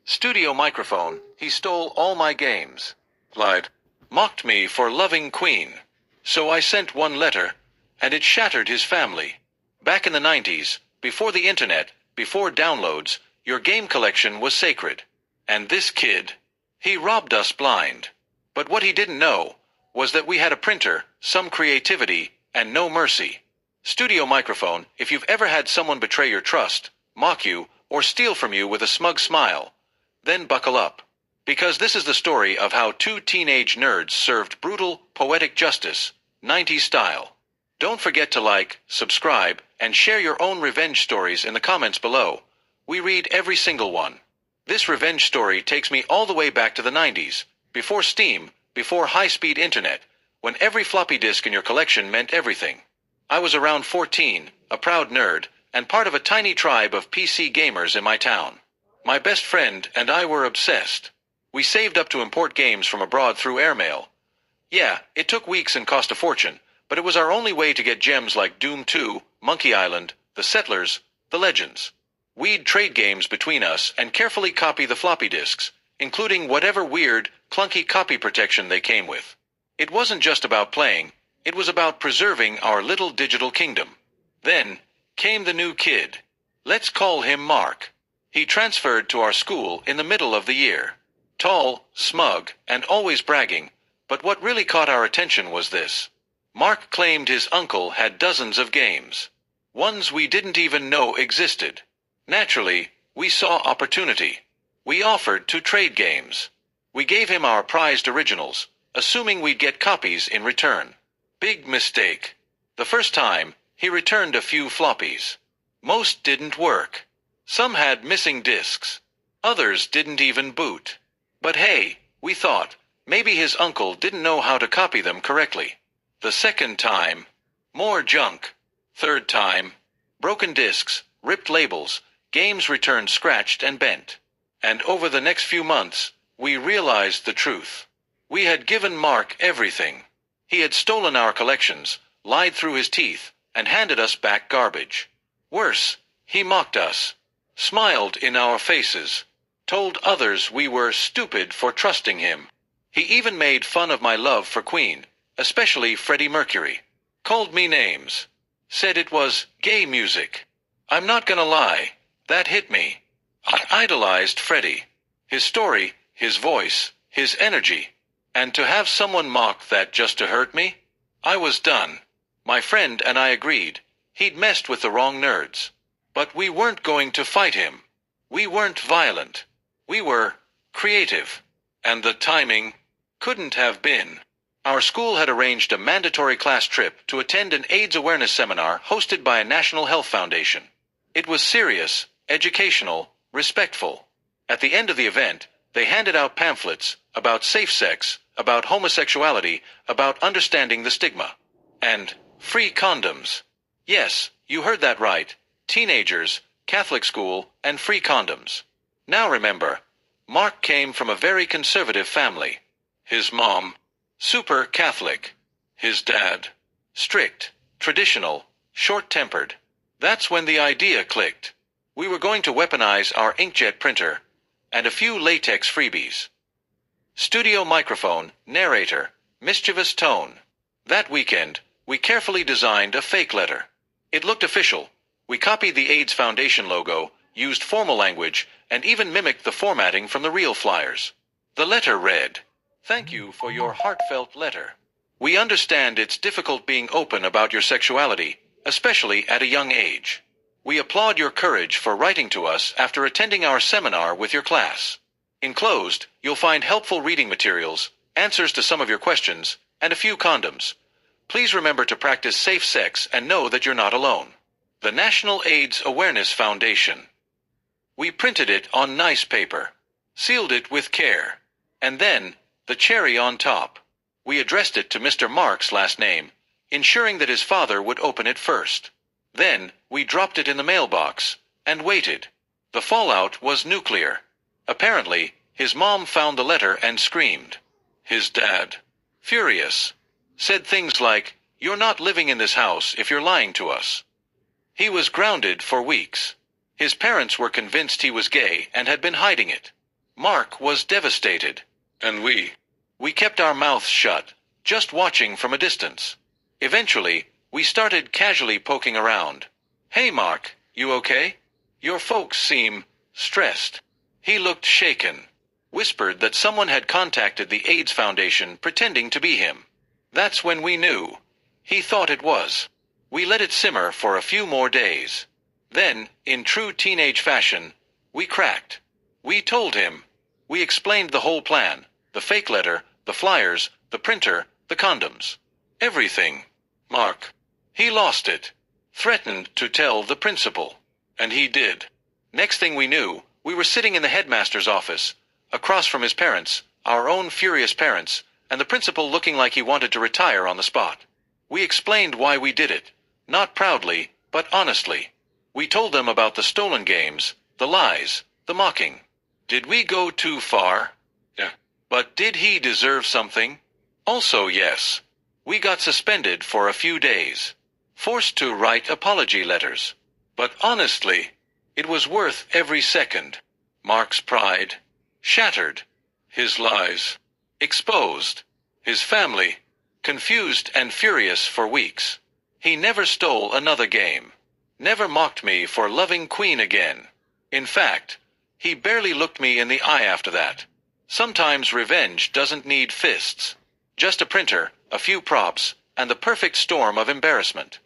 Studio microphone, he stole all my games. Lied. Mocked me for loving Queen. So I sent one letter, and it shattered his family. Back in the 90s, before the internet, before downloads, your game collection was sacred. And this kid, he robbed us blind. But what he didn't know was that we had a printer, some creativity, and no mercy. Studio microphone, if you've ever had someone betray your trust, mock you, or steal from you with a smug smile, then buckle up. Because this is the story of how two teenage nerds served brutal, poetic justice, 90s style. Don't forget to like, subscribe, and share your own revenge stories in the comments below. We read every single one. This revenge story takes me all the way back to the 90s, before Steam, before high-speed internet, when every floppy disk in your collection meant everything. I was around 14, a proud nerd, and part of a tiny tribe of PC gamers in my town. My best friend and I were obsessed. We saved up to import games from abroad through airmail. Yeah, it took weeks and cost a fortune, but it was our only way to get gems like Doom 2, Monkey Island, The Settlers, The Legends. We'd trade games between us and carefully copy the floppy disks, including whatever weird, clunky copy protection they came with. It wasn't just about playing, it was about preserving our little digital kingdom. Then came the new kid. Let's call him Mark. He transferred to our school in the middle of the year. Tall, smug, and always bragging, but what really caught our attention was this. Mark claimed his uncle had dozens of games. Ones we didn't even know existed. Naturally, we saw opportunity. We offered to trade games. We gave him our prized originals, assuming we'd get copies in return. Big mistake. The first time, he returned a few floppies. Most didn't work. Some had missing disks. Others didn't even boot. But hey, we thought, maybe his uncle didn't know how to copy them correctly. The second time, more junk. Third time, broken disks, ripped labels, games returned scratched and bent. And over the next few months, we realized the truth. We had given Mark everything. He had stolen our collections, lied through his teeth, and handed us back garbage. Worse, he mocked us, smiled in our faces, told others we were stupid for trusting him. He even made fun of my love for Queen, especially Freddie Mercury. Called me names. Said it was gay music. I'm not gonna lie, that hit me. I idolized Freddie. His story, his voice, his energy. And to have someone mock that just to hurt me? I was done. My friend and I agreed. He'd messed with the wrong nerds. But we weren't going to fight him. We weren't violent. We were creative. And the timing couldn't have been. Our school had arranged a mandatory class trip to attend an AIDS awareness seminar hosted by a National Health Foundation. It was serious, educational, respectful. At the end of the event, they handed out pamphlets about safe sex, about homosexuality, about understanding the stigma. And free condoms. Yes, you heard that right. Teenagers, Catholic school, and free condoms. Now remember, Mark came from a very conservative family. His mom, super Catholic. His dad, strict, traditional, short-tempered. That's when the idea clicked. We were going to weaponize our inkjet printer and a few latex freebies. Studio microphone, narrator, mischievous tone. That weekend, we carefully designed a fake letter. It looked official. We copied the AIDS Foundation logo, used formal language, and even mimicked the formatting from the real flyers. The letter read, "Thank you for your heartfelt letter. We understand it's difficult being open about your sexuality, especially at a young age. We applaud your courage for writing to us after attending our seminar with your class. Enclosed, you'll find helpful reading materials, answers to some of your questions, and a few condoms. Please remember to practice safe sex and know that you're not alone. The National AIDS Awareness Foundation." We printed it on nice paper, sealed it with care, and then, the cherry on top, we addressed it to Mr. Mark's last name, ensuring that his father would open it first. Then, we dropped it in the mailbox, and waited. The fallout was nuclear. Apparently, his mom found the letter and screamed. His dad, furious, said things like, "You're not living in this house if you're lying to us." He was grounded for weeks. His parents were convinced he was gay and had been hiding it. Mark was devastated. And we kept our mouths shut, just watching from a distance. Eventually, we started casually poking around. Hey Mark, you okay? Your folks seem stressed. He looked shaken. Whispered that someone had contacted the AIDS Foundation pretending to be him. That's when we knew. He thought it was. We let it simmer for a few more days. Then, in true teenage fashion, we cracked. We told him. We explained the whole plan. The fake letter, the flyers, the printer, the condoms. Everything. Mark. He lost it. Threatened to tell the principal. And he did. Next thing we knew, we were sitting in the headmaster's office, across from his parents, our own furious parents, and the principal looking like he wanted to retire on the spot. We explained why we did it, not proudly, but honestly. We told them about the stolen games, the lies, the mocking. Did we go too far? Yeah. But did he deserve something? Also yes. We got suspended for a few days. Forced to write apology letters. But honestly, it was worth every second. Mark's pride. Shattered. His lies. Exposed. His family. Confused and furious for weeks. He never stole another game. Never mocked me for loving Queen again. In fact, he barely looked me in the eye after that. Sometimes revenge doesn't need fists. Just a printer, a few props, and the perfect storm of embarrassment.